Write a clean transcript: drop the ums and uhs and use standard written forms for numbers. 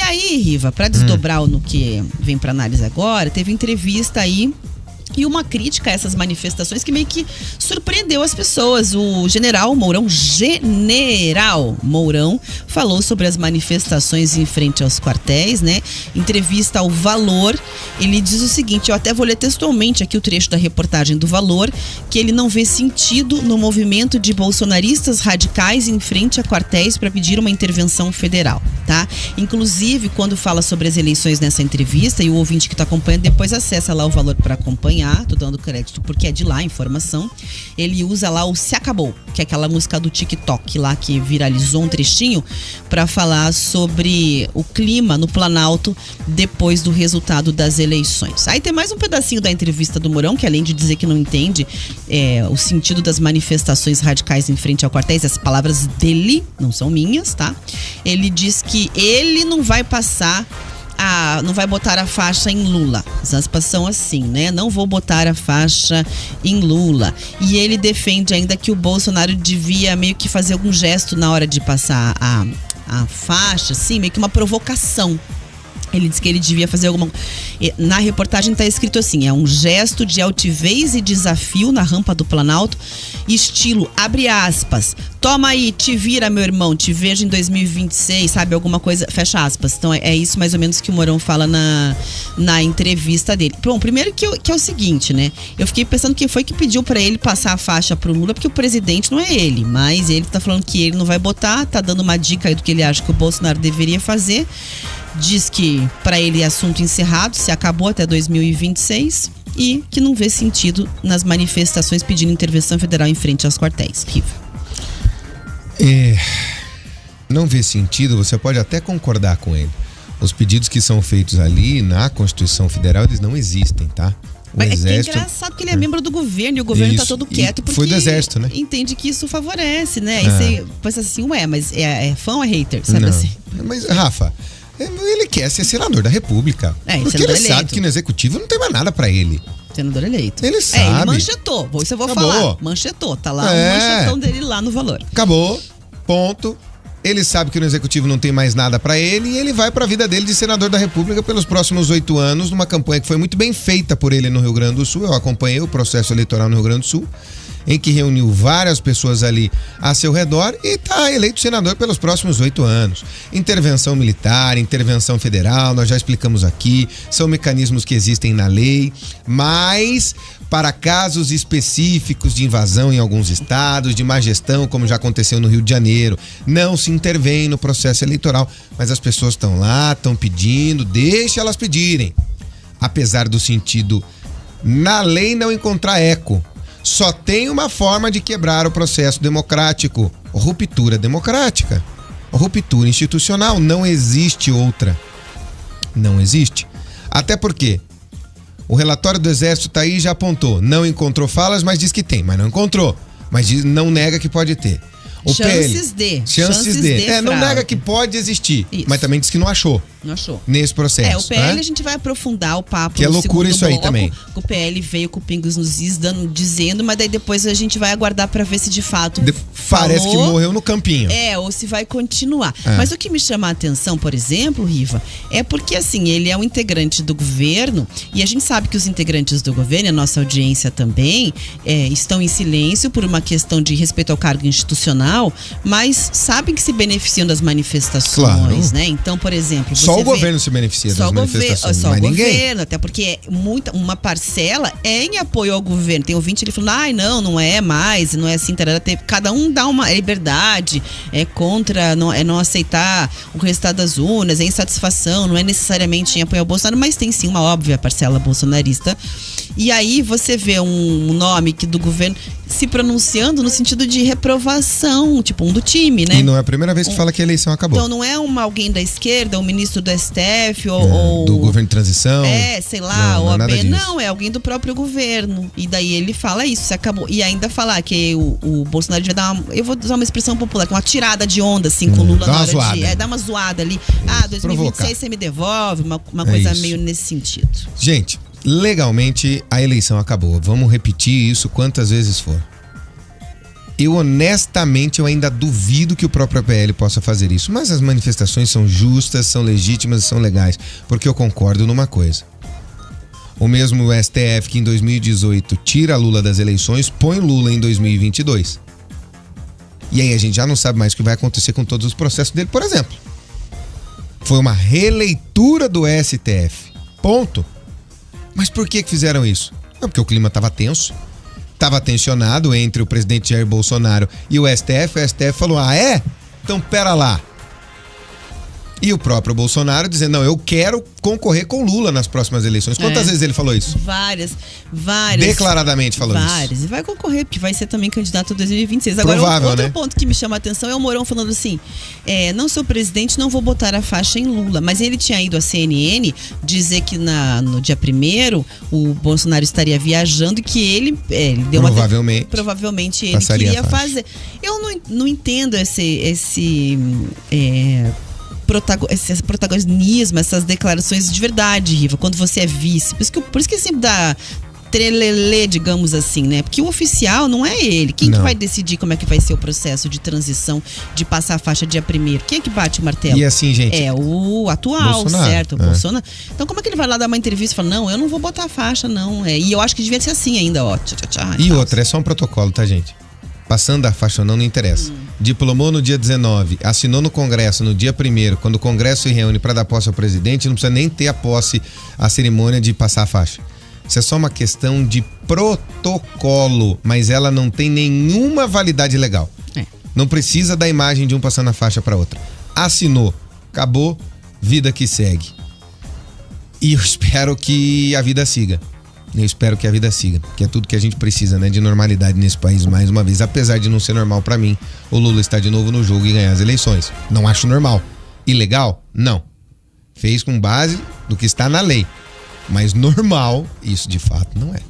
aí, Riva, pra desdobrar no que vem pra análise agora, teve entrevista aí e uma crítica a essas manifestações que meio que surpreendeu as pessoas. O General Mourão, falou sobre as manifestações em frente aos quartéis, né? Entrevista ao Valor, ele diz o seguinte, eu até vou ler textualmente aqui o trecho da reportagem do Valor, que ele não vê sentido no movimento de bolsonaristas radicais em frente a quartéis para pedir uma intervenção federal, tá? Inclusive, quando fala sobre as eleições nessa entrevista, e o ouvinte que está acompanhando, depois acessa lá o Valor para acompanhar, tô dando crédito porque é de lá a informação, ele usa lá o Se Acabou, que é aquela música do TikTok lá que viralizou um trechinho para falar sobre o clima no Planalto depois do resultado das eleições. Aí tem mais um pedacinho da entrevista do Mourão, que além de dizer que não entende o sentido das manifestações radicais em frente ao quartéis, as palavras dele, não são minhas, tá? Ele diz que ele não vai não vai botar a faixa em Lula. As aspas são assim, né? Não vou botar a faixa em Lula. E ele defende ainda que o Bolsonaro devia meio que fazer algum gesto na hora de passar a faixa, assim, meio que uma provocação. Ele disse que ele devia fazer alguma... Na reportagem está escrito assim, é um gesto de altivez e desafio na rampa do Planalto, estilo, abre aspas, toma aí, te vira meu irmão, te vejo em 2026, sabe, alguma coisa, fecha aspas. Então é isso mais ou menos que o Mourão fala na entrevista dele. Bom, primeiro que é o seguinte, né, eu fiquei pensando quem foi que pediu para ele passar a faixa pro Lula, porque o presidente não é ele, mas ele tá falando que ele não vai botar, tá dando uma dica aí do que ele acha que o Bolsonaro deveria fazer. Diz que para ele é assunto encerrado, se acabou até 2026 e que não vê sentido nas manifestações pedindo intervenção federal em frente aos quartéis. Riva. Não vê sentido, você pode até concordar com ele. Os pedidos que são feitos ali na Constituição Federal, eles não existem, tá? O Exército... É engraçado que ele é membro do governo e o governo tá todo quieto porque foi do Exército, né? Entende que isso favorece, né? E você pensa assim, mas é fã ou é hater, sabe não. assim? Mas, Rafa, ele quer ser senador da República. Porque ele sabe que no Executivo não tem mais nada pra ele. Senador eleito. Ele sabe. Ele manchetou, isso eu vou Acabou. falar. Manchetou, tá lá o manchetão dele lá no Valor. Acabou, ponto. Ele sabe que no Executivo não tem mais nada pra ele e ele vai pra vida dele de senador da República pelos próximos 8 anos, numa campanha que foi muito bem feita por ele no Rio Grande do Sul. Eu acompanhei o processo eleitoral no Rio Grande do Sul, em que reuniu várias pessoas ali a seu redor e está eleito senador pelos próximos 8 anos. Intervenção militar, intervenção federal, nós já explicamos aqui, são mecanismos que existem na lei, mas para casos específicos de invasão em alguns estados, de má gestão, como já aconteceu no Rio de Janeiro, não se intervém no processo eleitoral, mas as pessoas estão lá, estão pedindo, deixa elas pedirem. Apesar do sentido na lei não encontrar eco, só tem uma forma de quebrar o processo democrático: ruptura democrática, ruptura institucional. Não existe outra. Não existe. Até porque o relatório do Exército tá aí, já apontou. Não encontrou falas, mas diz que tem. Mas não encontrou. Mas não nega que pode ter. O Chances de. Não nega que pode existir. Isso. Mas também diz que não achou. Não achou. Nesse processo. O PL a gente vai aprofundar o papo. Que é loucura isso aí também. O PL veio com pingos nos is, dizendo, mas daí depois a gente vai aguardar pra ver se de fato parece que morreu no campinho. Ou se vai continuar. Mas o que me chama a atenção, por exemplo, Riva, é porque assim, ele é um integrante do governo e a gente sabe que os integrantes do governo, a nossa audiência também, estão em silêncio por uma questão de respeito ao cargo institucional, mas sabem que se beneficiam das manifestações, claro, né? Então, por exemplo, só o governo se beneficia das manifestações, só mas o ninguém. Governo, até porque uma parcela é em apoio ao governo. Tem ouvinte ele falando, não é mais, não é assim, cada um dá uma liberdade, é contra, não aceitar o resultado das urnas, é insatisfação, não é necessariamente em apoio ao Bolsonaro, mas tem sim uma óbvia parcela bolsonarista. E aí você vê um nome que do governo se pronunciando no sentido de reprovação, tipo do time, né? E não é a primeira vez que fala que a eleição acabou. Então não é alguém da esquerda, um ministro do STF ou do governo de transição. Sei lá, ou não, é alguém do próprio governo. E daí ele fala isso, se acabou. E ainda falar que o Bolsonaro vai dar eu vou usar uma expressão popular, que é uma tirada de onda assim com o Lula na hora de dar uma zoada ali. 2026 provocar. Você me devolve, uma coisa meio nesse sentido. Gente, legalmente a eleição acabou. Vamos repetir isso quantas vezes for. Eu honestamente, eu ainda duvido que o próprio PL possa fazer isso. Mas as manifestações são justas, são legítimas e são legais. Porque eu concordo numa coisa. O mesmo STF que em 2018 tira Lula das eleições, põe Lula em 2022. E aí a gente já não sabe mais o que vai acontecer com todos os processos dele, por exemplo. Foi uma releitura do STF. Ponto. Mas por que fizeram isso? Porque o clima estava tenso. Estava tensionado entre o presidente Jair Bolsonaro e o STF. O STF falou, então pera lá. E o próprio Bolsonaro dizendo, não, eu quero concorrer com Lula nas próximas eleições. Quantas vezes ele falou isso? Várias. Declaradamente falou isso. Várias. E vai concorrer, porque vai ser também candidato em 2026. Agora, Provável, outro né? ponto que me chama a atenção é o Mourão falando assim, não sou presidente, não vou botar a faixa em Lula. Mas ele tinha ido à CNN dizer que no dia 1º o Bolsonaro estaria viajando e que ele deu provavelmente ele queria fazer. Eu não entendo esse protagonismo, essas declarações de verdade, Riva, quando você é vice. Por isso que sempre dá trelelê, digamos assim, né? Porque o oficial não é ele. Quem que vai decidir como é que vai ser o processo de transição, de passar a faixa dia 1º? Quem é que bate o martelo? E assim, gente... É o atual, Bolsonaro, certo? O Bolsonaro. Então como é que ele vai lá dar uma entrevista e fala, não, eu não vou botar a faixa, não. E eu acho que devia ser assim ainda, ó. E outra, é só um protocolo, tá, gente? Passando a faixa ou não interessa. Diplomou no dia 19, assinou no Congresso no dia 1º, quando o Congresso se reúne para dar posse ao presidente, não precisa nem ter a cerimônia de passar a faixa. Isso é só uma questão de protocolo, mas ela não tem nenhuma validade legal. Não precisa da imagem de um passando a faixa para outra. Assinou, acabou, vida que segue. E eu espero que a vida siga. Que é tudo que a gente precisa, né, de normalidade nesse país mais uma vez. Apesar de não ser normal pra mim, o Lula está de novo no jogo e ganhar as eleições. Não acho normal. Ilegal? Não. Fez com base do que está na lei. Mas normal, isso de fato não é.